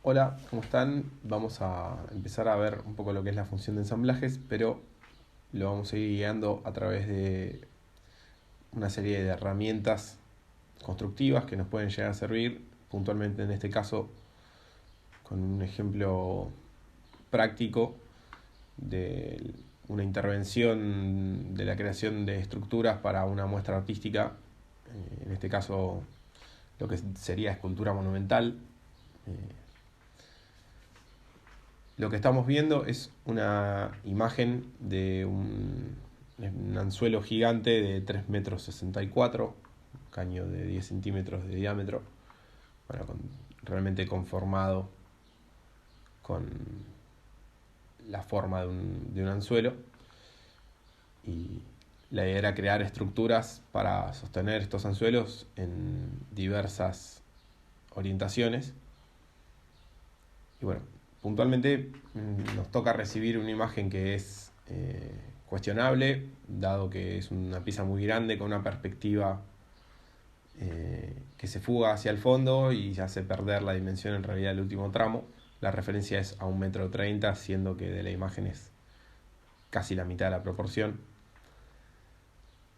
Hola, ¿cómo están? Vamos a empezar a ver un poco lo que es la función de ensamblajes, pero lo vamos a ir guiando a través de una serie de herramientas constructivas que nos pueden llegar a servir, puntualmente en este caso con un ejemplo práctico de una intervención de la creación de estructuras para una muestra artística, en este caso lo que sería escultura monumental. Lo que estamos viendo es una imagen de un anzuelo gigante de 3,64 metros, un caño de 10 centímetros de diámetro, bueno, realmente conformado con la forma de un anzuelo. Y la idea era crear estructuras para sostener estos anzuelos en diversas orientaciones. Y bueno, puntualmente nos toca recibir una imagen que es cuestionable, dado que es una pieza muy grande con una perspectiva que se fuga hacia el fondo y hace perder la dimensión en realidad del último tramo. La referencia es a 1,30 m, siendo que de la imagen es casi la mitad de la proporción.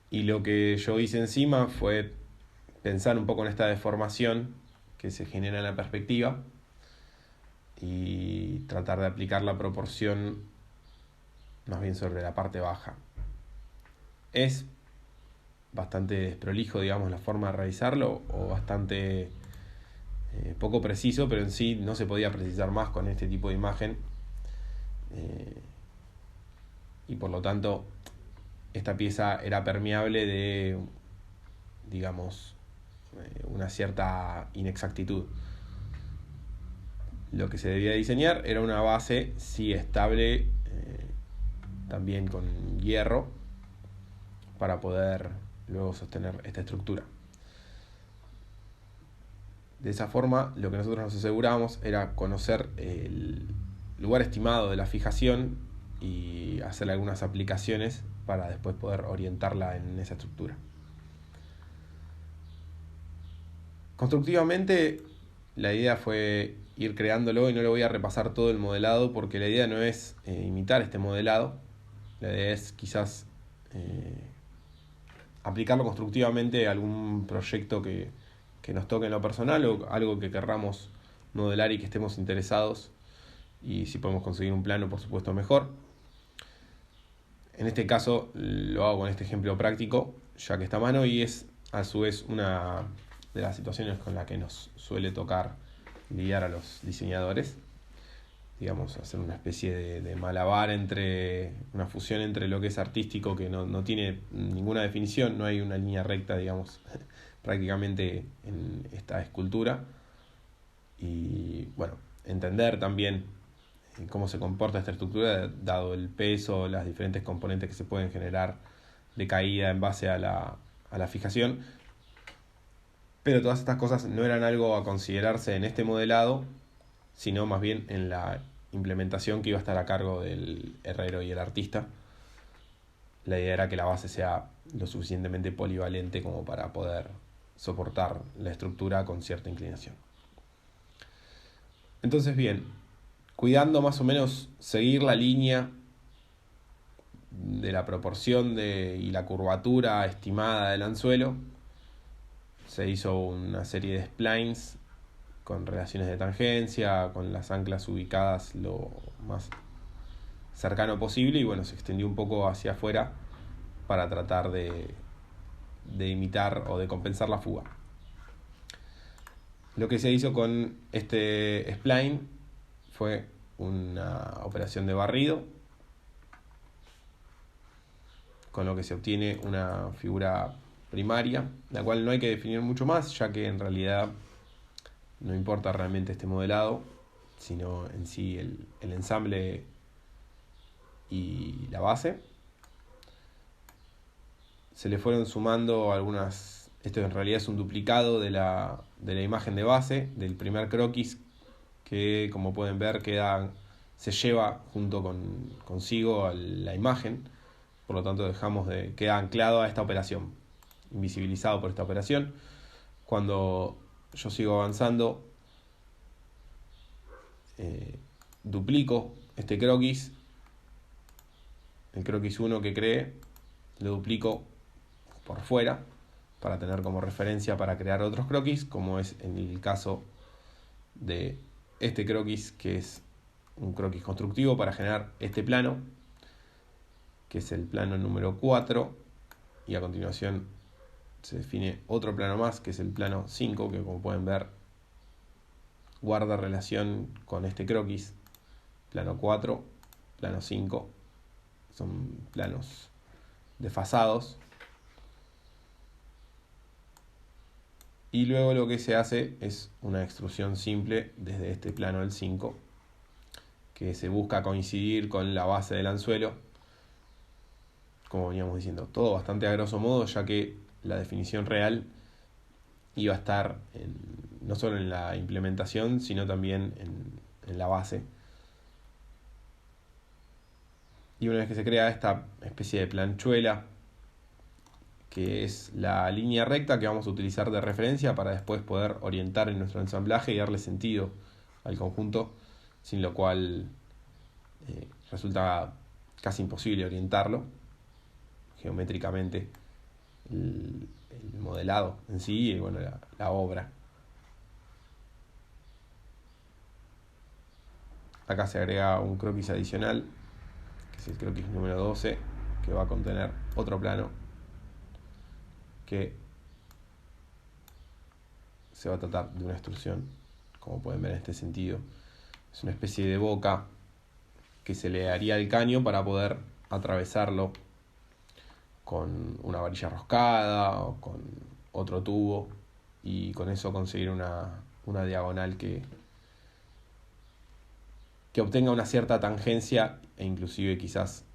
Y lo que yo hice encima fue pensar un poco en esta deformación que se genera en la perspectiva y tratar de aplicar la proporción más bien sobre la parte baja. Es bastante desprolijo, digamos, la forma de realizarlo, o bastante poco preciso, pero en sí no se podía precisar más con este tipo de imagen, y por lo tanto esta pieza era permeable de, digamos, una cierta inexactitud. Lo que se debía diseñar era una base sí estable, también con hierro, para poder luego sostener esta estructura. De esa forma, lo que nosotros nos asegurábamos era conocer el lugar estimado de la fijación y hacerle algunas aplicaciones para después poder orientarla en esa estructura. Constructivamente, la idea fue ir creándolo, y no le voy a repasar todo el modelado porque la idea no es imitar este modelado. La idea es quizás aplicarlo constructivamente a algún proyecto que nos toque en lo personal, o algo que querramos modelar y que estemos interesados, y si podemos conseguir un plano, por supuesto, mejor. En este caso lo hago con este ejemplo práctico, ya que está a mano, y es a su vez una de las situaciones con la que nos suele tocar lidiar a los diseñadores. Digamos, hacer una especie de malabar, entre una fusión entre lo que es artístico, que no tiene ninguna definición, no hay una línea recta, digamos, prácticamente en esta escultura, y bueno, entender también cómo se comporta esta estructura dado el peso, las diferentes componentes que se pueden generar de caída en base a la fijación. Pero todas estas cosas no eran algo a considerarse en este modelado, sino más bien en la implementación que iba a estar a cargo del herrero y el artista. La idea era que la base sea lo suficientemente polivalente como para poder soportar la estructura con cierta inclinación. Entonces, bien, cuidando más o menos seguir la línea de la proporción y la curvatura estimada del anzuelo, se hizo una serie de splines con relaciones de tangencia, con las anclas ubicadas lo más cercano posible, y bueno, se extendió un poco hacia afuera para tratar de imitar o de compensar la fuga. Lo que se hizo con este spline fue una operación de barrido, con lo que se obtiene una figura primaria, la cual no hay que definir mucho más, ya que en realidad no importa realmente este modelado, sino en sí el ensamble y la base. Se le fueron sumando algunas. Esto en realidad es un duplicado de la imagen de base, del primer croquis, que como pueden ver se lleva junto consigo a la imagen. Por lo tanto queda anclado a esta operación, invisibilizado por esta operación. Cuando yo sigo avanzando, duplico este croquis, el croquis 1 que creé, lo duplico por fuera para tener como referencia para crear otros croquis, como es en el caso de este croquis, que es un croquis constructivo para generar este plano, que es el plano número 4, y a continuación se define otro plano más, que es el plano 5, que como pueden ver guarda relación con este croquis. Plano 4, plano 5, son planos desfasados. Y luego lo que se hace es una extrusión simple desde este plano del 5, que se busca coincidir con la base del anzuelo, como veníamos diciendo, todo bastante a grosso modo, ya que la definición real iba a estar no solo en la implementación, sino también en la base. Y una vez que se crea esta especie de planchuela, que es la línea recta que vamos a utilizar de referencia para después poder orientar en nuestro ensamblaje y darle sentido al conjunto, sin lo cual resulta casi imposible orientarlo geométricamente, el modelado en sí y bueno, la obra. Acá se agrega un croquis adicional, que es el croquis número 12, que va a contener otro plano que se va a tratar de una extrusión, como pueden ver en este sentido. Es una especie de boca que se le haría al caño para poder atravesarlo con una varilla roscada o con otro tubo y con eso conseguir una diagonal que obtenga una cierta tangencia e inclusive quizás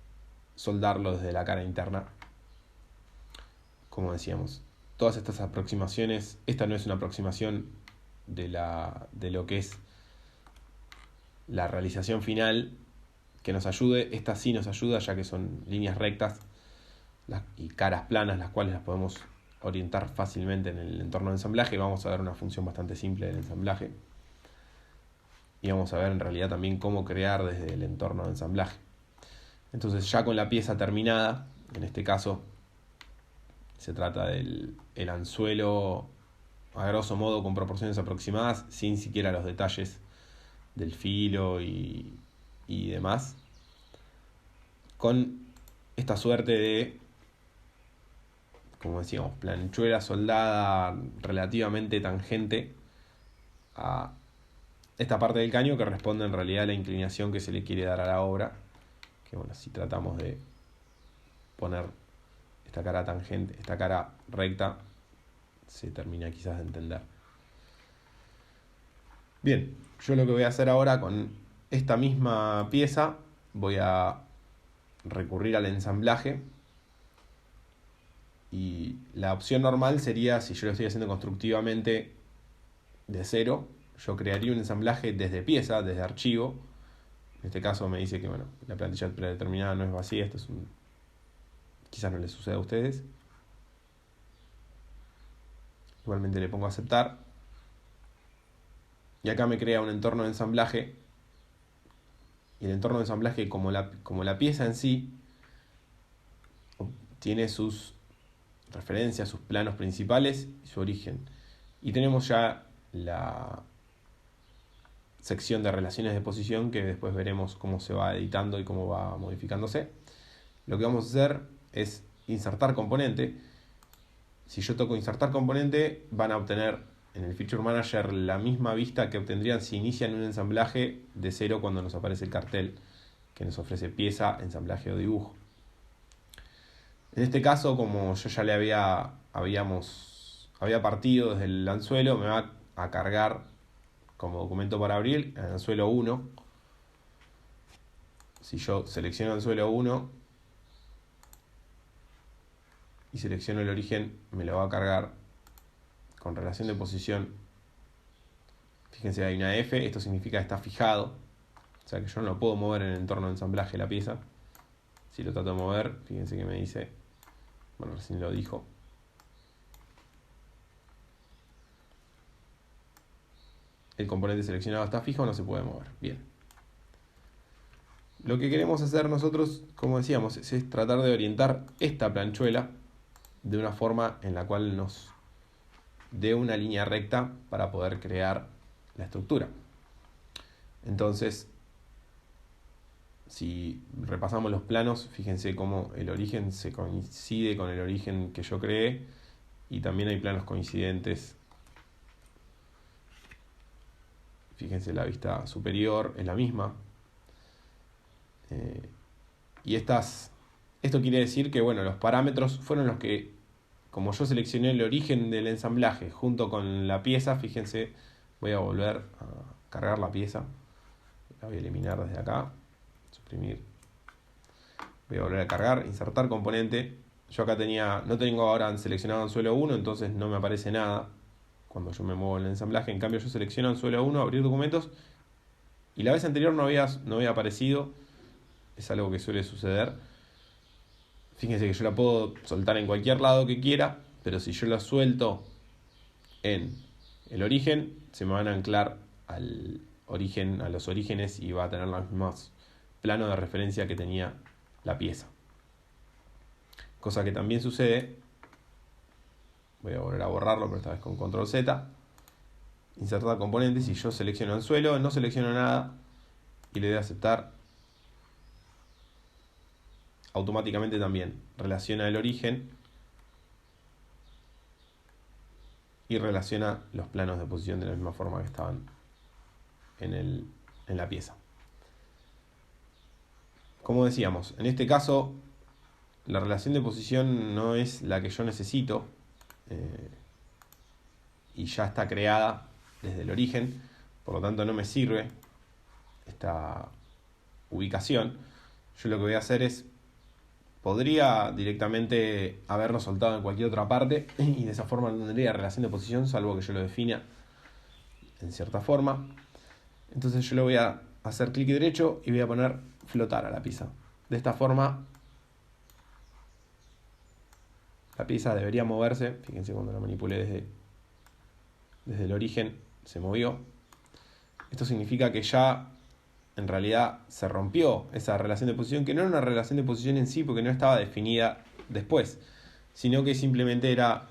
soldarlo desde la cara interna. Como decíamos, todas estas aproximaciones, esta no es una aproximación de lo que es la realización final que nos ayude, esta sí nos ayuda ya que son líneas rectas y caras planas, las cuales las podemos orientar fácilmente en el entorno de ensamblaje. Vamos a ver una función bastante simple del ensamblaje y vamos a ver en realidad también cómo crear desde el entorno de ensamblaje. Entonces ya con la pieza terminada, en este caso se trata del anzuelo a grosso modo con proporciones aproximadas, sin siquiera los detalles del filo y demás, con esta suerte de, como decíamos, planchuela soldada relativamente tangente a esta parte del caño que responde en realidad a la inclinación que se le quiere dar a la obra, que bueno, si tratamos de poner esta cara tangente, esta cara recta, se termina quizás de entender. Bien, yo lo que voy a hacer ahora con esta misma pieza, voy a recurrir al ensamblaje y la opción normal sería, si yo lo estoy haciendo constructivamente de cero, yo crearía un ensamblaje desde pieza, desde archivo. En este caso me dice que bueno, la plantilla predeterminada no es vacía, esto es quizás no les suceda a ustedes. Igualmente le pongo a aceptar. Y acá me crea un entorno de ensamblaje. Y el entorno de ensamblaje, como la pieza en sí, tiene sus referencias, sus planos principales y su origen. Y tenemos ya la sección de relaciones de posición que después veremos cómo se va editando y cómo va modificándose. Lo que vamos a hacer es insertar componente. Si yo toco insertar componente, van a obtener en el Feature Manager la misma vista que obtendrían si inician un ensamblaje de cero cuando nos aparece el cartel que nos ofrece pieza, ensamblaje o dibujo. En este caso, como yo ya le había partido desde el anzuelo, me va a cargar como documento para abrir el anzuelo 1. Si yo selecciono anzuelo 1 y selecciono el origen, me lo va a cargar con relación de posición. Fíjense, hay una F, esto significa que está fijado, o sea que yo no lo puedo mover en el entorno de ensamblaje de la pieza. Si lo trato de mover, fíjense que me dice, bueno, recién lo dijo, el componente seleccionado está fijo, no se puede mover. Bien. Lo que queremos hacer nosotros, como decíamos, es tratar de orientar esta planchuela de una forma en la cual nos dé una línea recta para poder crear la estructura. Entonces, si repasamos los planos, fíjense cómo el origen se coincide con el origen que yo creé, y también hay planos coincidentes. Fíjense, la vista superior es la misma. Y esto quiere decir que bueno, los parámetros fueron los que, como yo seleccioné el origen del ensamblaje junto con la pieza, fíjense, voy a volver a cargar la pieza. La voy a eliminar desde acá, suprimir. Voy a volver a cargar, insertar componente. Yo acá no tengo ahora seleccionado anzuelo 1, entonces no me aparece nada cuando yo me muevo en el ensamblaje. En cambio yo selecciono anzuelo 1, abrir documentos, y la vez anterior no había aparecido. Es algo que suele suceder. Fíjense que yo la puedo soltar en cualquier lado que quiera, pero si yo la suelto en el origen, se me van a anclar al origen, a los orígenes, y va a tener los mismos planos de referencia que tenía la pieza. Cosa que también sucede, voy a volver a borrarlo, pero esta vez con control Z, insertar componentes, y yo selecciono anzuelo, no selecciono nada, y le doy a aceptar. Automáticamente también relaciona el origen y relaciona los planos de posición de la misma forma que estaban en la pieza. Como decíamos, en este caso la relación de posición no es la que yo necesito, y ya está creada desde el origen, por lo tanto no me sirve esta ubicación. Yo lo que voy a hacer es, podría directamente haberlo soltado en cualquier otra parte y de esa forma no tendría relación de posición, salvo que yo lo defina en cierta forma. Entonces yo le voy a hacer clic derecho y voy a poner flotar a la pieza. De esta forma la pieza debería moverse. Fíjense, cuando la manipulé desde el origen se movió. Esto significa que ya en realidad se rompió esa relación de posición, que no era una relación de posición en sí, porque no estaba definida después, sino que simplemente era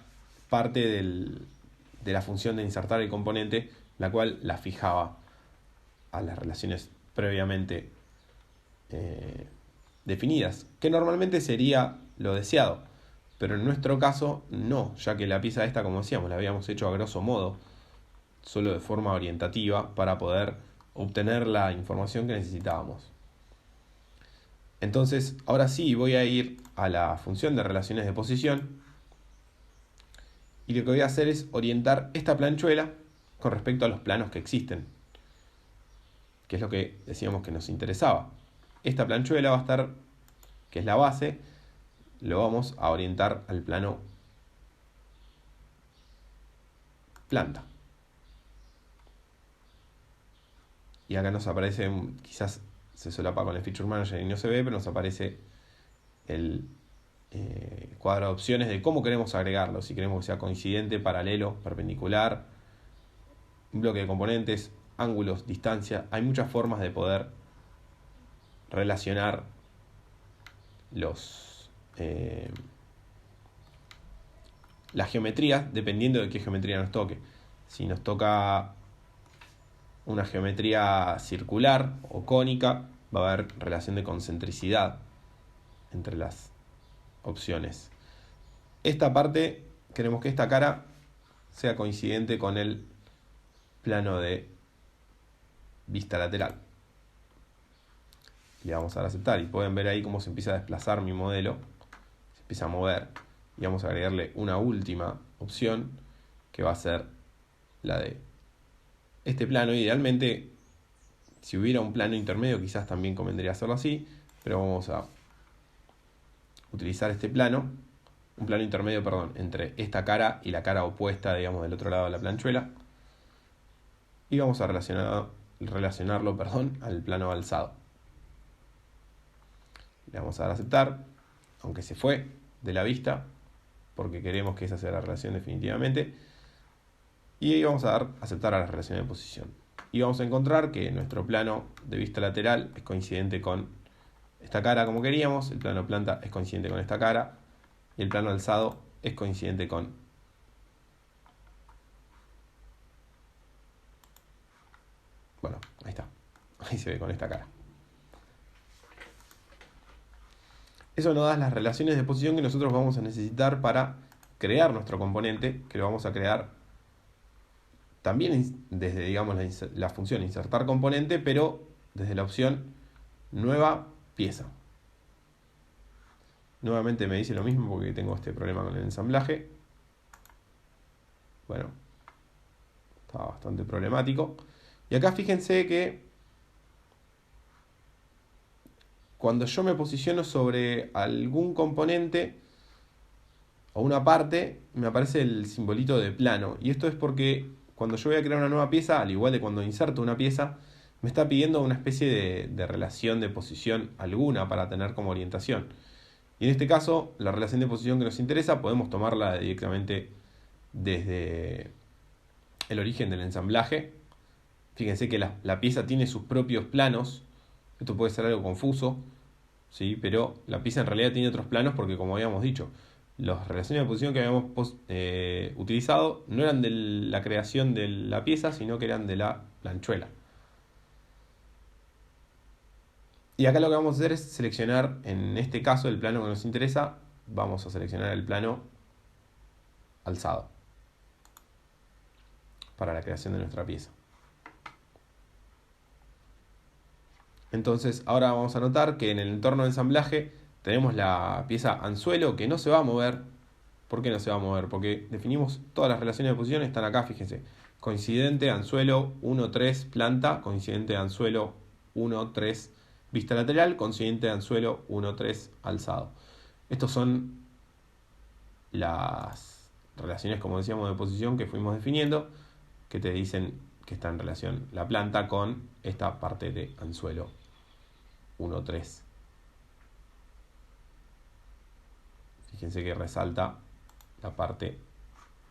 parte de la función de insertar el componente, la cual la fijaba a las relaciones previamente definidas, que normalmente sería lo deseado, pero en nuestro caso no, ya que la pieza esta, como decíamos, la habíamos hecho a grosso modo, solo de forma orientativa, para poder obtener la información que necesitábamos. Entonces, ahora sí voy a ir a la función de relaciones de posición, y lo que voy a hacer es orientar esta planchuela con respecto a los planos que existen, que es lo que decíamos que nos interesaba. Esta planchuela va a estar, que es la base, lo vamos a orientar al plano planta. Y acá nos aparece, quizás se solapa con el Feature Manager y no se ve, pero nos aparece el cuadro de opciones de cómo queremos agregarlo. Si queremos que sea coincidente, paralelo, perpendicular, un bloque de componentes, ángulos, distancia. Hay muchas formas de poder relacionar las geometrías, dependiendo de qué geometría nos toque. Si nos toca una geometría circular o cónica, va a haber relación de concentricidad entre las opciones. Esta parte, queremos que esta cara sea coincidente con el plano de vista lateral. Le vamos a dar a aceptar, y pueden ver ahí cómo se empieza a desplazar mi modelo, se empieza a mover, y vamos a agregarle una última opción, que va a ser la de este plano. Idealmente, si hubiera un plano intermedio, quizás también convendría hacerlo así, pero vamos a utilizar este plano, un plano intermedio, perdón, entre esta cara y la cara opuesta, digamos, del otro lado de la planchuela, y vamos a relacionarlo al plano alzado. Le vamos a dar a aceptar, aunque se fue de la vista, porque queremos que esa sea la relación definitivamente. Y ahí vamos a dar aceptar a las relaciones de posición. Y vamos a encontrar que nuestro plano de vista lateral es coincidente con esta cara como queríamos, el plano planta es coincidente con esta cara, y el plano alzado es coincidente con... Bueno, ahí está. Ahí se ve con esta cara. Eso nos da las relaciones de posición que nosotros vamos a necesitar para crear nuestro componente, que lo vamos a crear también desde, digamos, la función insertar componente, pero desde la opción nueva pieza. Nuevamente me dice lo mismo porque tengo este problema con el ensamblaje. Bueno, está bastante problemático. Y acá fíjense que cuando yo me posiciono sobre algún componente o una parte, me aparece el simbolito de plano. Y esto es porque cuando yo voy a crear una nueva pieza, al igual de cuando inserto una pieza, me está pidiendo una especie de relación de posición alguna para tener como orientación. Y en este caso, la relación de posición que nos interesa podemos tomarla directamente desde el origen del ensamblaje. Fíjense que la pieza tiene sus propios planos. Esto puede ser algo confuso, ¿sí? Pero la pieza en realidad tiene otros planos porque, como habíamos dicho, las relaciones de posición que habíamos utilizado no eran de la creación de la pieza, sino que eran de la planchuela. Y acá lo que vamos a hacer es seleccionar, en este caso, el plano que nos interesa. Vamos a seleccionar el plano alzado para la creación de nuestra pieza. Entonces ahora vamos a notar que en el entorno de ensamblaje tenemos la pieza anzuelo que no se va a mover. ¿Por qué no se va a mover? Porque definimos todas las relaciones de posición, están acá, fíjense. Coincidente, anzuelo, 1, 3, planta. Coincidente, anzuelo, 1, 3, vista lateral. Coincidente, anzuelo, 1, 3, alzado. Estos son las relaciones, como decíamos, de posición que fuimos definiendo, que te dicen que está en relación la planta con esta parte de anzuelo 1, 3. Fíjense que resalta la parte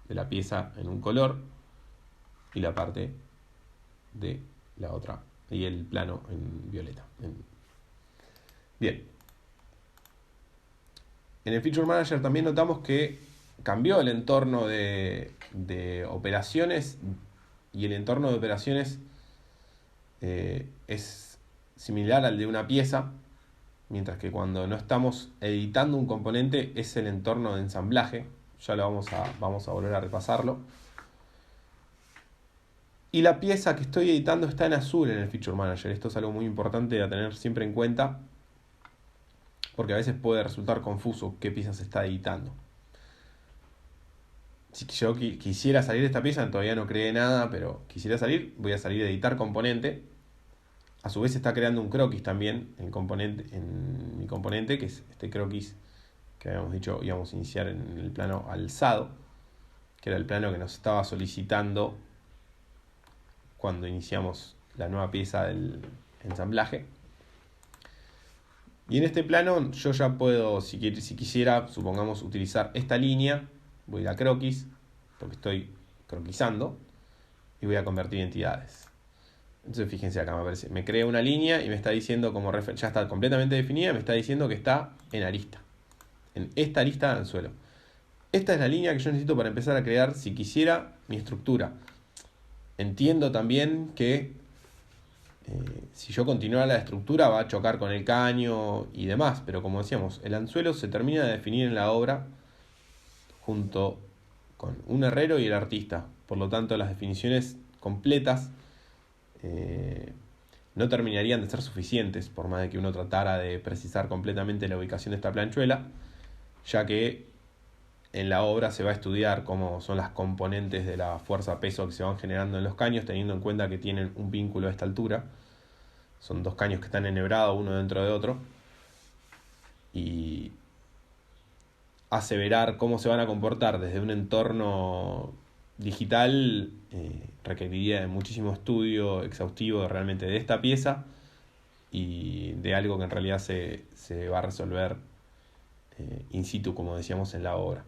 de la pieza en un color y la parte de la otra, y el plano en violeta. Bien. En el Feature Manager también notamos que cambió el entorno de operaciones, y el entorno de operaciones es similar al de una pieza, mientras que cuando no estamos editando un componente es el entorno de ensamblaje. Ya lo vamos a volver a repasarlo. Y la pieza que estoy editando está en azul en el Feature Manager. Esto es algo muy importante a tener siempre en cuenta, porque a veces puede resultar confuso qué pieza se está editando. Si yo quisiera salir de esta pieza, todavía no creé nada, pero quisiera salir, voy a salir a editar componente. A su vez está creando un croquis también en mi componente, que es este croquis que habíamos dicho íbamos a iniciar en el plano alzado, que era el plano que nos estaba solicitando cuando iniciamos la nueva pieza del ensamblaje. Y en este plano yo ya puedo, si quisiera, supongamos, utilizar esta línea, voy a croquis, porque estoy croquisando, y voy a convertir entidades. Entonces fíjense acá, me crea una línea y me está diciendo, como ya está completamente definida, me está diciendo que está en arista, en esta arista de anzuelo. Esta es la línea que yo necesito para empezar a crear, si quisiera, mi estructura. Entiendo también que si yo continuara la estructura va a chocar con el caño y demás, pero como decíamos, el anzuelo se termina de definir en la obra junto con un herrero y el artista. Por lo tanto, las definiciones completas no terminarían de ser suficientes, por más de que uno tratara de precisar completamente la ubicación de esta planchuela, ya que en la obra se va a estudiar cómo son las componentes de la fuerza-peso que se van generando en los caños, teniendo en cuenta que tienen un vínculo a esta altura. Son dos caños que están enhebrados uno dentro de otro, y aseverar cómo se van a comportar desde un entorno digital requeriría de muchísimo estudio exhaustivo realmente de esta pieza y de algo que en realidad se va a resolver in situ, como decíamos, en la obra.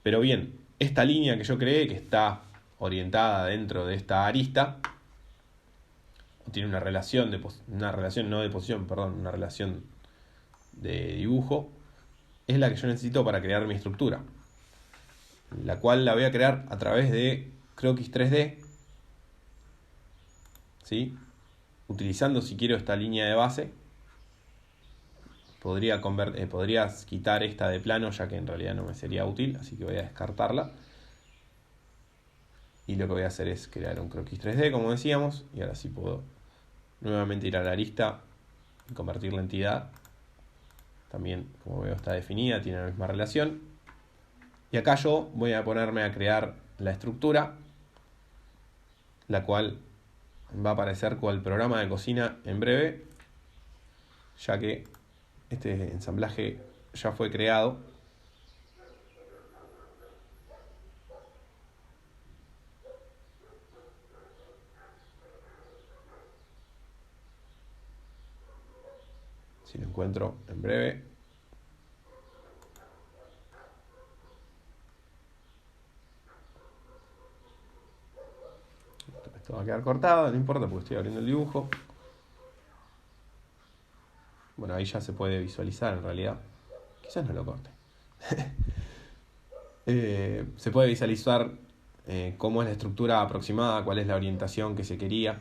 Pero bien, esta línea que yo creé, que está orientada dentro de esta arista, o tiene una relación una relación de dibujo, es la que yo necesito para crear mi estructura, la cual la voy a crear a través de croquis 3D, ¿sí? Utilizando, si quiero, esta línea de base. Podrías quitar esta de plano, ya que en realidad no me sería útil, así que voy a descartarla. Y lo que voy a hacer es crear un croquis 3D, como decíamos, y ahora sí puedo nuevamente ir a la arista y convertir la entidad. También, como veo, está definida, tiene la misma relación. Y acá yo voy a ponerme a crear la estructura, la cual va a aparecer cual programa de cocina en breve, ya que este ensamblaje ya fue creado. Si lo encuentro en breve. Esto va a quedar cortado, no importa porque estoy abriendo el dibujo. Bueno, ahí ya se puede visualizar en realidad. Quizás no lo corte. Se puede visualizar cómo es la estructura aproximada, cuál es la orientación que se quería.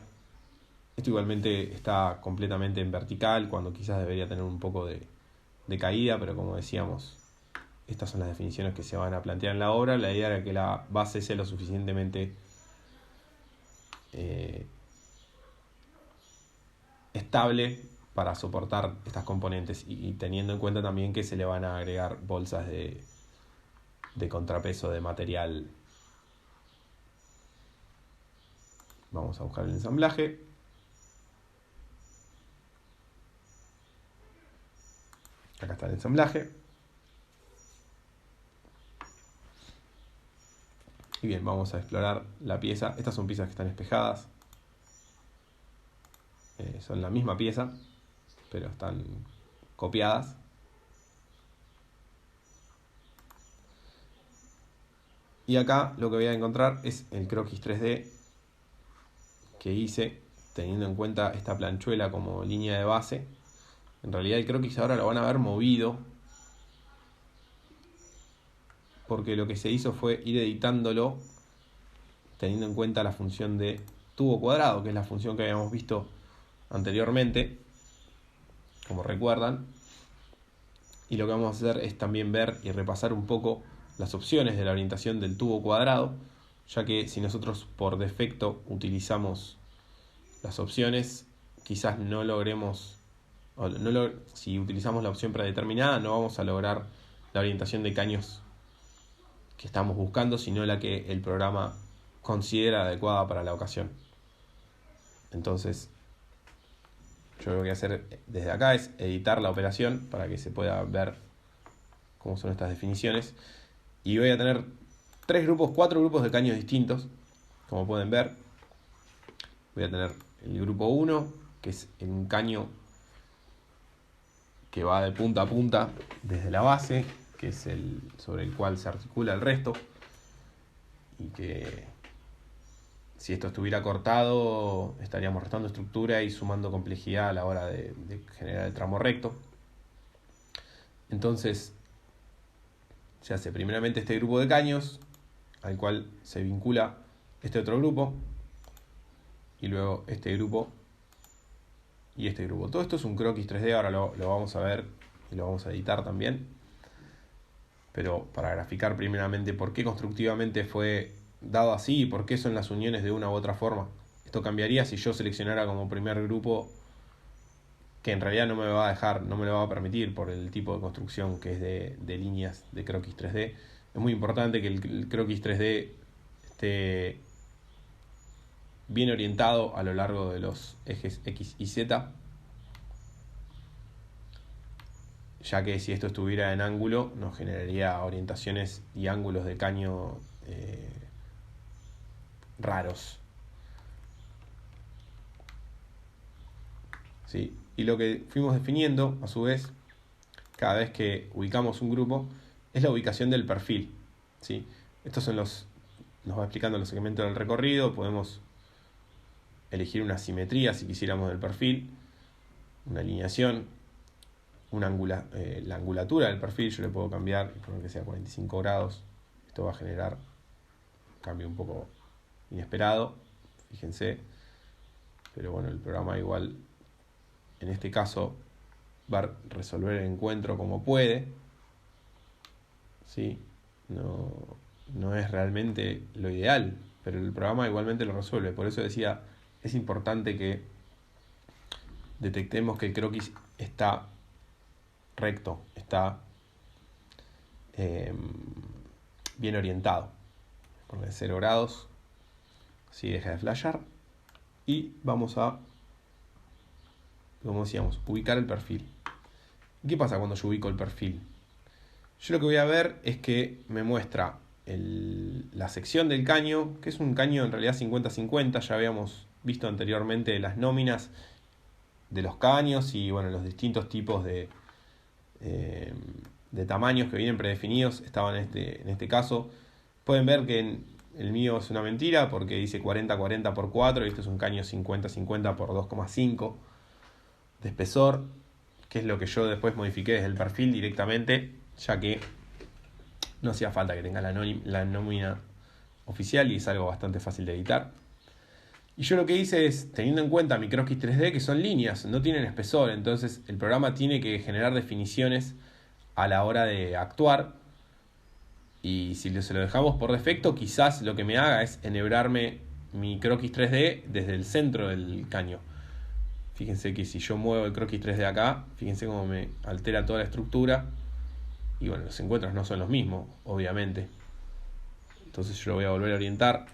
Esto igualmente está completamente en vertical, cuando quizás debería tener un poco de caída, pero como decíamos, estas son las definiciones que se van a plantear en la obra. La idea era que la base sea lo suficientemente estable para soportar estas componentes, y teniendo en cuenta también que se le van a agregar bolsas de contrapeso de material. Vamos a buscar el ensamblaje. Acá está el ensamblaje. Y bien, vamos a explorar la pieza. Estas son piezas que están espejadas. Son la misma pieza, pero están copiadas. Y acá lo que voy a encontrar es el croquis 3D que hice teniendo en cuenta esta planchuela como línea de base. En realidad el croquis ahora lo van a ver movido, porque lo que se hizo fue ir editándolo teniendo en cuenta la función de tubo cuadrado, que es la función que habíamos visto anteriormente, como recuerdan. Y lo que vamos a hacer es también ver y repasar un poco las opciones de la orientación del tubo cuadrado, ya que si nosotros por defecto utilizamos las opciones, quizás no logremos, si utilizamos la opción predeterminada, no vamos a lograr la orientación de caños que estamos buscando, sino la que el programa considera adecuada para la ocasión. Entonces, yo lo que voy a hacer desde acá es editar la operación para que se pueda ver cómo son estas definiciones. Y voy a tener 4 grupos de caños distintos, como pueden ver. Voy a tener el grupo 1, que es un caño que va de punta a punta desde la base, que es el sobre el cual se articula el resto, y que si esto estuviera cortado estaríamos restando estructura y sumando complejidad a la hora de generar el tramo recto. Entonces se hace primeramente este grupo de caños, al cual se vincula este otro grupo, y luego este grupo y este grupo. Todo esto es un croquis 3D, ahora lo vamos a ver y lo vamos a editar también. Pero para graficar primeramente por qué constructivamente fue dado así y por qué son las uniones de una u otra forma. Esto cambiaría si yo seleccionara como primer grupo, que en realidad no me lo va a permitir por el tipo de construcción que es de líneas de croquis 3D. Es muy importante que el croquis 3D esté bien orientado a lo largo de los ejes X y Z, ya que si esto estuviera en ángulo nos generaría orientaciones y ángulos de caño raros. ¿Sí? Y lo que fuimos definiendo, a su vez, cada vez que ubicamos un grupo, es la ubicación del perfil. ¿Sí? Estos son nos va explicando los segmentos del recorrido. Podemos elegir una simetría si quisiéramos del perfil, una alineación, la angulatura del perfil. Yo le puedo cambiar y poner que sea 45 grados. Esto va a generar un cambio un poco inesperado, fíjense, pero bueno, el programa igual en este caso va a resolver el encuentro como puede, ¿sí? No es realmente lo ideal, pero el programa igualmente lo resuelve. Por eso decía, es importante que detectemos que el croquis está recto, está bien orientado. Ponle 0 grados, así deja de flashear. Y vamos a, como decíamos, ubicar el perfil. ¿Qué pasa cuando yo ubico el perfil? Yo lo que voy a ver es que me muestra la sección del caño, que es un caño en realidad 50-50. Ya habíamos visto anteriormente las nóminas de los caños y bueno, los distintos tipos de tamaños que vienen predefinidos estaban en este caso. Pueden ver que el mío es una mentira porque dice 40-40 por 4 y este es un caño 50-50 por 2,5 de espesor, que es lo que yo después modifiqué desde el perfil directamente, ya que no hacía falta que tenga la nómina oficial y es algo bastante fácil de editar. Y yo lo que hice es, teniendo en cuenta mi croquis 3D, que son líneas, no tienen espesor, entonces el programa tiene que generar definiciones a la hora de actuar. Y si se lo dejamos por defecto, quizás lo que me haga es enhebrarme mi croquis 3D desde el centro del caño. Fíjense que si yo muevo el croquis 3D acá, fíjense cómo me altera toda la estructura. Y bueno, los encuentros no son los mismos, obviamente. Entonces yo lo voy a volver a orientar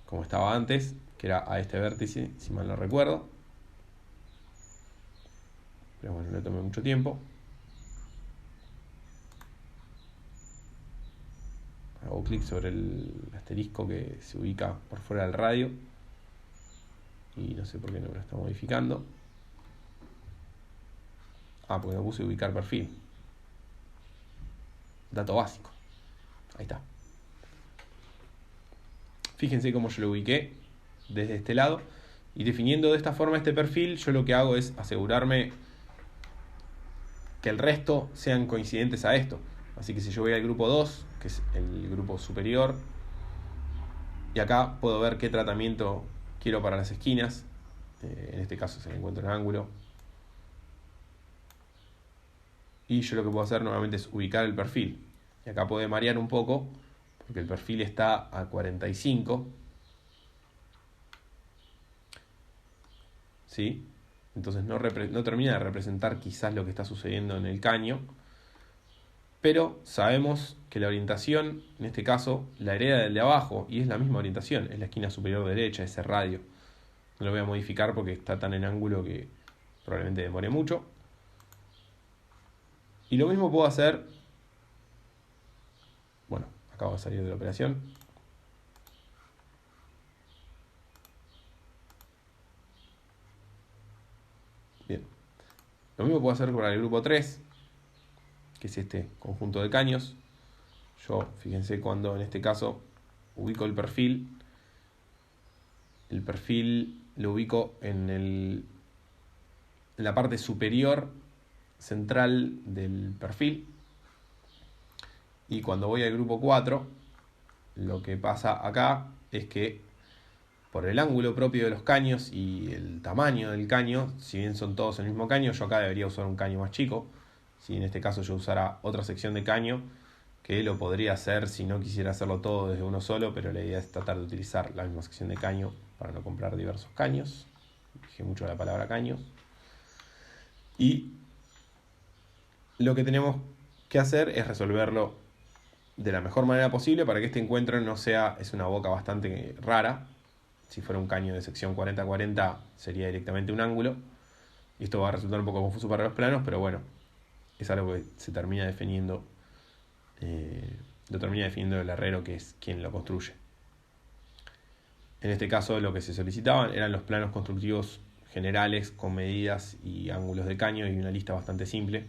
como estaba antes, que era a este vértice, si mal no recuerdo. Pero bueno, no tomé mucho tiempo. Hago clic sobre el asterisco que se ubica por fuera del radio. Y no sé por qué no me lo está modificando. Porque no puse ubicar perfil. Dato básico. Ahí está. Fíjense cómo yo lo ubiqué desde este lado. Y definiendo de esta forma este perfil, yo lo que hago es asegurarme que el resto sean coincidentes a esto. Así que si yo voy al grupo 2, que es el grupo superior, y acá puedo ver qué tratamiento quiero para las esquinas. En este caso se encuentra en ángulo. Y yo lo que puedo hacer nuevamente es ubicar el perfil. Y acá puede marear un poco, porque el perfil está a 45. ¿Sí? Entonces no termina de representar quizás lo que está sucediendo en el caño. Pero sabemos que la orientación, en este caso, la hereda del de abajo, y es la misma orientación, es la esquina superior derecha, ese radio. No lo voy a modificar porque está tan en ángulo que probablemente demore mucho. Y lo mismo puedo hacer, bueno, acabo de salir de la operación. Bien. Lo mismo puedo hacer para el grupo 3, que es este conjunto de caños. Yo, fíjense cuando en este caso ubico el perfil lo ubico en la parte superior central del perfil. Y cuando voy al grupo 4, lo que pasa acá es que por el ángulo propio de los caños y el tamaño del caño, si bien son todos el mismo caño, yo acá debería usar un caño más chico. Si en este caso yo usara otra sección de caño, que lo podría hacer si no quisiera hacerlo todo desde uno solo, pero la idea es tratar de utilizar la misma sección de caño para no comprar diversos caños. Dije mucho la palabra caños. Y lo que tenemos que hacer es resolverlo de la mejor manera posible para que este encuentro no sea, es una boca bastante rara. Si fuera un caño de sección 40-40 sería directamente un ángulo. Y esto va a resultar un poco confuso para los planos, pero bueno, es algo que se termina definiendo. Lo termina definiendo el herrero, que es quien lo construye. En este caso lo que se solicitaban eran los planos constructivos generales con medidas y ángulos de caño y una lista bastante simple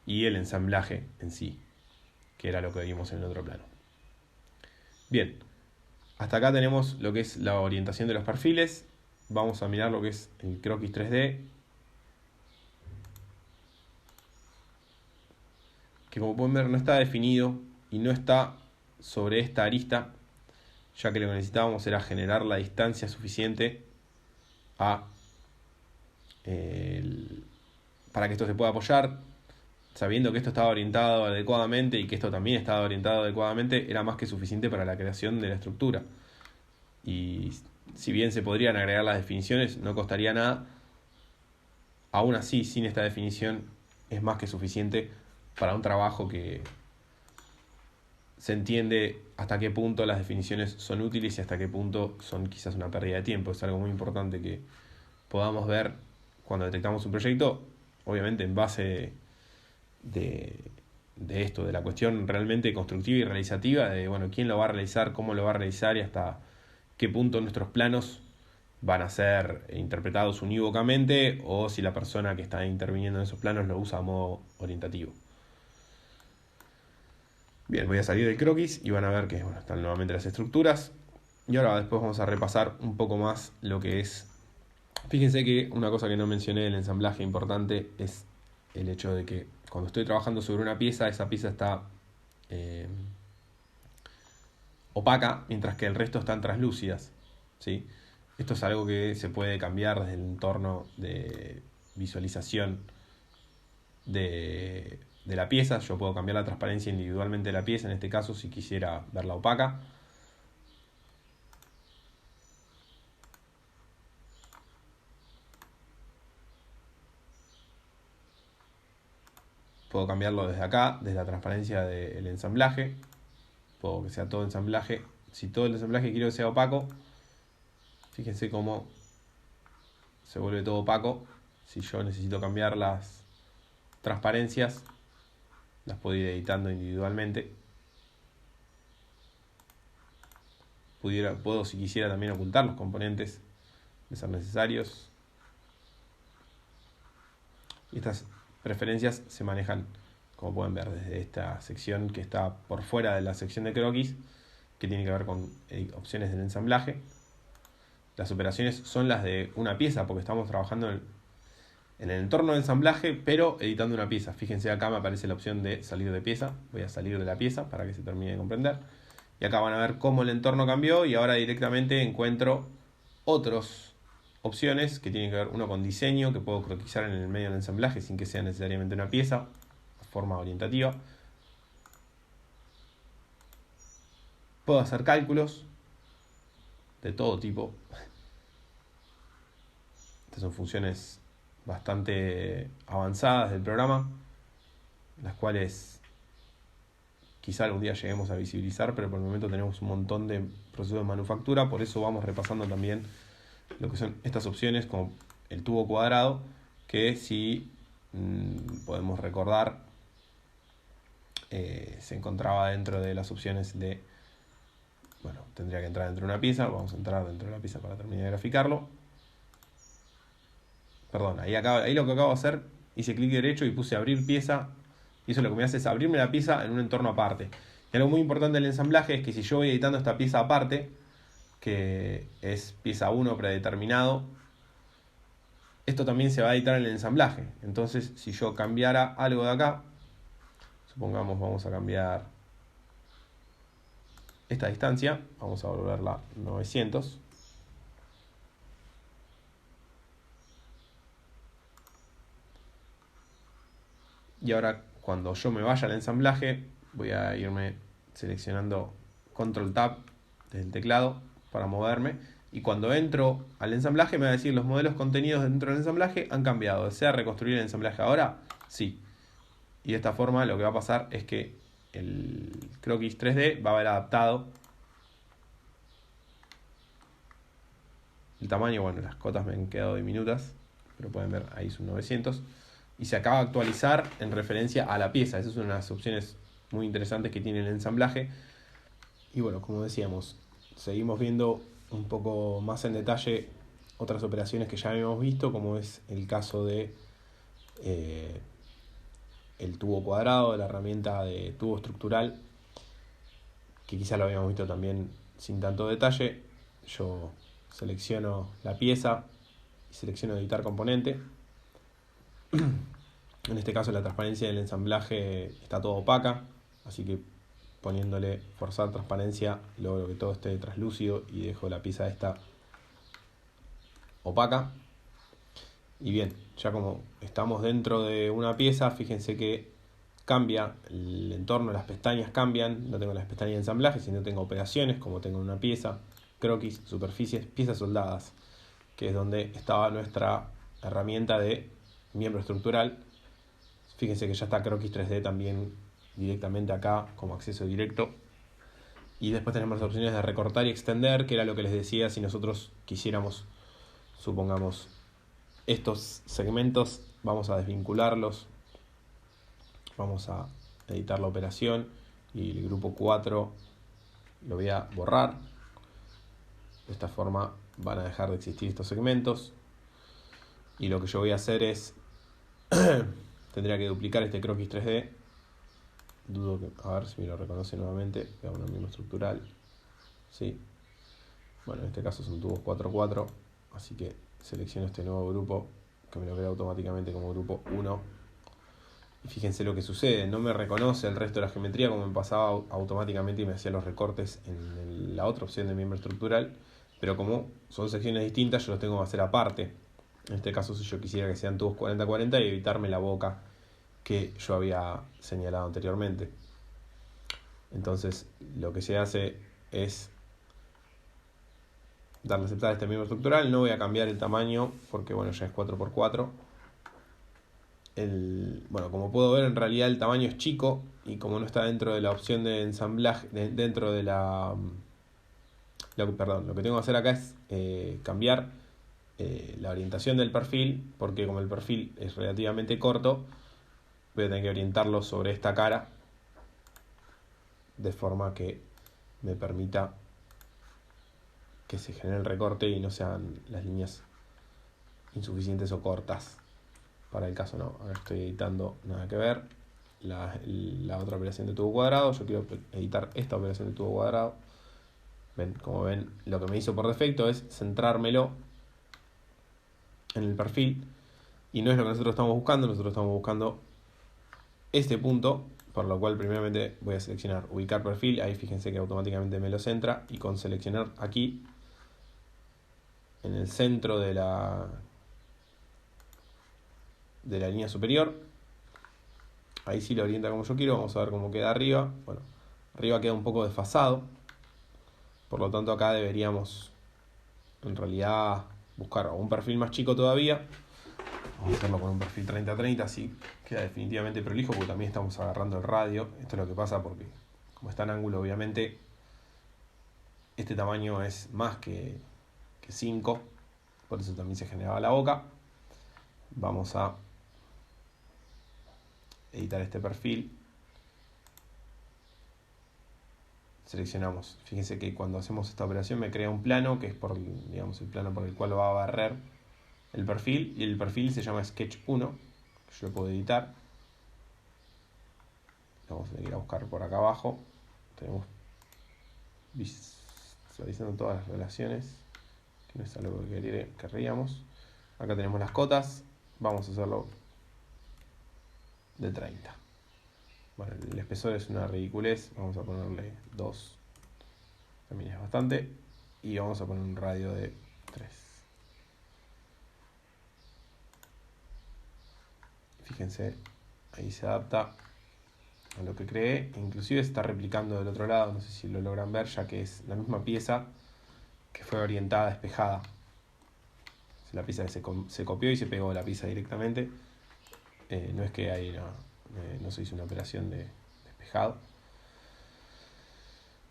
y el ensamblaje en sí. que era lo que vimos en el otro plano. Bien, hasta acá tenemos lo que es la orientación de los perfiles. Vamos a mirar lo que es el croquis 3D, que como pueden ver no está definido y no está sobre esta arista, ya que lo que necesitábamos era generar la distancia suficiente para que esto se pueda apoyar. Sabiendo que esto estaba orientado adecuadamente y que esto también estaba orientado adecuadamente, era más que suficiente para la creación de la estructura. Y si bien se podrían agregar las definiciones, no costaría nada. Aún así, sin esta definición, es más que suficiente para un trabajo que se entiende hasta qué punto las definiciones son útiles y hasta qué punto son quizás una pérdida de tiempo. Es algo muy importante que podamos ver cuando detectamos un proyecto, obviamente en base de esto, de la cuestión realmente constructiva y realizativa, de bueno, quién lo va a realizar, cómo lo va a realizar y hasta qué punto nuestros planos van a ser interpretados unívocamente o si la persona que está interviniendo en esos planos lo usa a modo orientativo. Bien, voy a salir del croquis y van a ver que bueno, están nuevamente las estructuras. Y ahora después vamos a repasar un poco más lo que es. Fíjense que una cosa que no mencioné del ensamblaje importante es el hecho de que cuando estoy trabajando sobre una pieza, esa pieza está opaca, mientras que el resto están translúcidas, ¿sí? Esto es algo que se puede cambiar desde el entorno de visualización de la pieza. Yo puedo cambiar la transparencia individualmente de la pieza, en este caso si quisiera verla opaca. Puedo cambiarlo desde acá, desde la transparencia del ensamblaje. Puedo que sea todo ensamblaje. Si todo el ensamblaje quiero que sea opaco, fíjense cómo se vuelve todo opaco. Si yo necesito cambiar las transparencias, las puedo ir editando individualmente. Puedo, si quisiera, también ocultar los componentes de ser necesarios. Y estas preferencias se manejan, como pueden ver, desde esta sección que está por fuera de la sección de croquis, que tiene que ver con opciones del ensamblaje. Las operaciones son las de una pieza, porque estamos trabajando en el entorno de ensamblaje, pero editando una pieza. Fíjense, acá me aparece la opción de salir de pieza. Voy a salir de la pieza para que se termine de comprender. Y acá van a ver cómo el entorno cambió y ahora directamente encuentro otras opciones que tienen que ver, uno con diseño, que puedo croquisar en el medio del ensamblaje sin que sea necesariamente una pieza, de forma orientativa. Puedo hacer cálculos de todo tipo. Estas son funciones bastante avanzadas del programa, las cuales quizá algún día lleguemos a visibilizar, pero por el momento tenemos un montón de procesos de manufactura, por eso vamos repasando también lo que son estas opciones, como el tubo cuadrado, que si podemos recordar, se encontraba dentro de las opciones de, bueno, tendría que entrar dentro de una pieza. Vamos a entrar dentro de la pieza para terminar de graficarlo. Perdón, ahí lo que acabo de hacer, hice clic derecho y puse abrir pieza, y eso lo que me hace es abrirme la pieza en un entorno aparte. Y algo muy importante del ensamblaje es que si yo voy editando esta pieza aparte, que es pieza 1 predeterminado, esto también se va a editar en el ensamblaje. Entonces, si yo cambiara algo de acá, supongamos vamos a cambiar esta distancia, vamos a volverla 900. Y ahora cuando yo me vaya al ensamblaje, voy a irme seleccionando Control Tab desde el teclado para moverme. Y cuando entro al ensamblaje me va a decir los modelos contenidos dentro del ensamblaje han cambiado. ¿Desea reconstruir el ensamblaje ahora? Sí. Y de esta forma lo que va a pasar es que el croquis 3D va a haber adaptado el tamaño. Bueno, las cotas me han quedado diminutas, pero pueden ver ahí son 900. Y se acaba de actualizar en referencia a la pieza. Esa es una de las opciones muy interesantes que tiene el ensamblaje. Y bueno, como decíamos, seguimos viendo un poco más en detalle otras operaciones que ya habíamos visto, como es el caso de el tubo cuadrado, la herramienta de tubo estructural, que quizá lo habíamos visto también sin tanto detalle. Yo selecciono la pieza y selecciono editar componente. En este caso la transparencia del ensamblaje está todo opaca, así que poniéndole forzar transparencia logro que todo esté traslúcido y dejo la pieza esta opaca. Y bien, ya como estamos dentro de una pieza, fíjense que cambia el entorno, las pestañas cambian, no tengo las pestañas de ensamblaje, sino tengo operaciones, como tengo en una pieza, croquis, superficies, piezas soldadas, que es donde estaba nuestra herramienta de miembro estructural. Fíjense que ya está croquis 3D también directamente acá como acceso directo. Y después tenemos las opciones de recortar y extender, que era lo que les decía, si nosotros quisiéramos, supongamos, estos segmentos, vamos a desvincularlos, vamos a editar la operación y el grupo 4 lo voy a borrar. De esta forma van a dejar de existir estos segmentos. Y lo que yo voy a hacer es, tendría que duplicar este croquis 3D. Dudo que, a ver si me lo reconoce nuevamente. Voy a poner mismo estructural. Sí. Bueno, en este caso son tubos 4x4. Así que selecciono este nuevo grupo que me lo crea automáticamente como grupo 1. Y fíjense lo que sucede. No me reconoce el resto de la geometría como me pasaba automáticamente y me hacía los recortes en la otra opción de miembro estructural. Pero como son secciones distintas, yo los tengo que hacer aparte. En este caso, si yo quisiera que sean tubos 40-40 y evitarme la boca que yo había señalado anteriormente. Entonces, lo que se hace es darle a aceptar a este miembro estructural. No voy a cambiar el tamaño porque bueno, ya es 4x4. Bueno, como puedo ver, en realidad el tamaño es chico y como no está dentro de la opción de ensamblaje, dentro de la... lo que tengo que hacer acá es cambiar la orientación del perfil, porque como el perfil es relativamente corto, voy a tener que orientarlo sobre esta cara de forma que me permita que se genere el recorte y no sean las líneas insuficientes o cortas. Para el caso no, ahora estoy editando nada que ver la otra operación de tubo cuadrado. Yo quiero editar esta operación de tubo cuadrado. Ven, como ven, lo que me hizo por defecto es centrármelo en el perfil y no es lo que nosotros estamos buscando. Nosotros estamos buscando este punto, por lo cual primeramente voy a seleccionar ubicar perfil. Ahí fíjense que automáticamente me lo centra, y con seleccionar aquí en el centro de la línea superior, ahí sí lo orienta como yo quiero. Vamos a ver cómo queda arriba. Bueno, arriba queda un poco desfasado, por lo tanto acá deberíamos en realidad buscar un perfil más chico todavía. Vamos a hacerlo con un perfil 30-30, así queda definitivamente prolijo, porque también estamos agarrando el radio. Esto es lo que pasa porque como está en ángulo, obviamente este tamaño es más que 5, por eso también se generaba la boca. Vamos a editar este perfil. Seleccionamos. Fíjense que cuando hacemos esta operación me crea un plano, que es digamos, el plano por el cual va a barrer el perfil, y el perfil se llama Sketch 1, que yo lo puedo editar. Vamos a ir a buscar por acá abajo. Tenemos visualizando todas las relaciones, que no es algo que querríamos. Acá tenemos las cotas. Vamos a hacerlo de 30. Bueno, el espesor es una ridiculez. Vamos a ponerle 2. También es bastante. Y vamos a poner un radio de 3. Fíjense, ahí se adapta a lo que creé. Inclusive se está replicando del otro lado. No sé si lo logran ver, ya que es la misma pieza que fue orientada, despejada. Es la pieza que se copió y se pegó la pieza directamente. No es que ahí no se hizo una operación de despejado.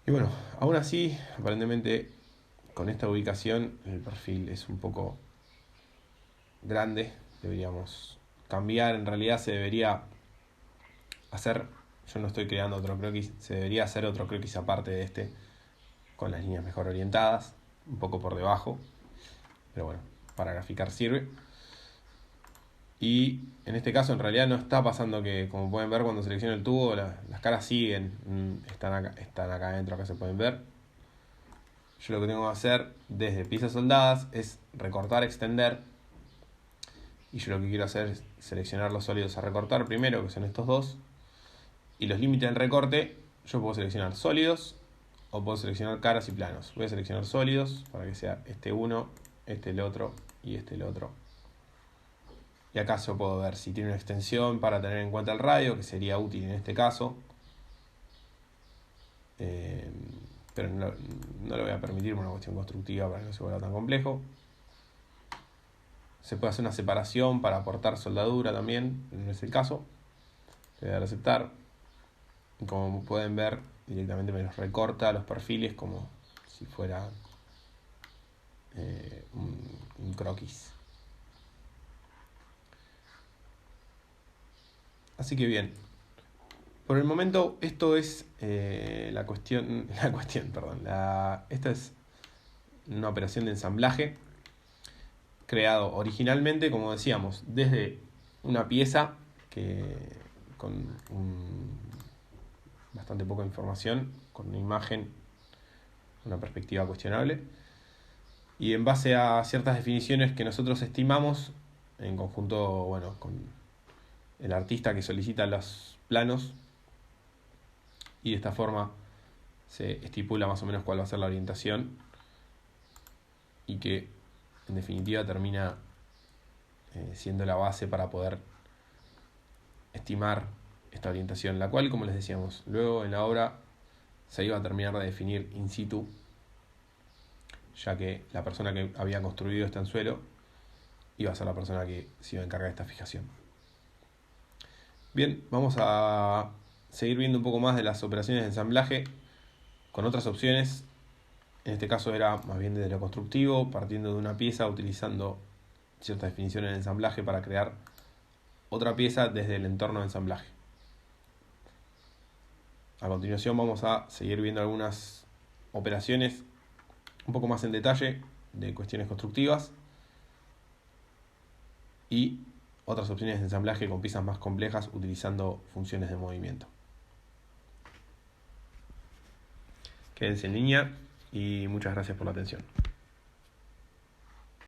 Y bueno, aún así, aparentemente con esta ubicación el perfil es un poco grande. Deberíamos cambiar. En realidad se debería hacer, yo no estoy creando otro croquis, se debería hacer otro croquis aparte de este, con las líneas mejor orientadas, un poco por debajo, pero bueno, para graficar sirve. Y en este caso en realidad no está pasando que, como pueden ver cuando selecciono el tubo, las caras siguen, están acá adentro, acá se pueden ver. Yo lo que tengo que hacer desde piezas soldadas es recortar, extender. Y yo lo que quiero hacer es seleccionar los sólidos a recortar primero, que son estos dos. Y los límites del recorte, yo puedo seleccionar sólidos o puedo seleccionar caras y planos. Voy a seleccionar sólidos para que sea este uno, este el otro y este el otro. Y acá yo puedo ver si tiene una extensión para tener en cuenta el radio, que sería útil en este caso. Pero no lo voy a permitir por una cuestión constructiva para que no se vuelva tan complejo. Se puede hacer una separación para aportar soldadura también, no es el caso. Le voy a dar a aceptar. Y como pueden ver, directamente me los recorta los perfiles como si fuera un croquis. Así que bien. Por el momento esto es esta es una operación de ensamblaje creado originalmente, como decíamos, desde una pieza con bastante poca información, con una imagen, una perspectiva cuestionable, y en base a ciertas definiciones que nosotros estimamos, en conjunto con el artista que solicita los planos, y de esta forma se estipula más o menos cuál va a ser la orientación y que en definitiva termina siendo la base para poder estimar esta orientación, la cual, como les decíamos, luego en la obra se iba a terminar de definir in situ, ya que la persona que había construido este anzuelo iba a ser la persona que se iba a encargar de esta fijación. Bien, vamos a seguir viendo un poco más de las operaciones de ensamblaje con otras opciones. En este caso era más bien desde lo constructivo, partiendo de una pieza, utilizando cierta definición en ensamblaje para crear otra pieza desde el entorno de ensamblaje. A continuación vamos a seguir viendo algunas operaciones un poco más en detalle de cuestiones constructivas y otras opciones de ensamblaje con piezas más complejas utilizando funciones de movimiento. Quédense en línea y muchas gracias por la atención.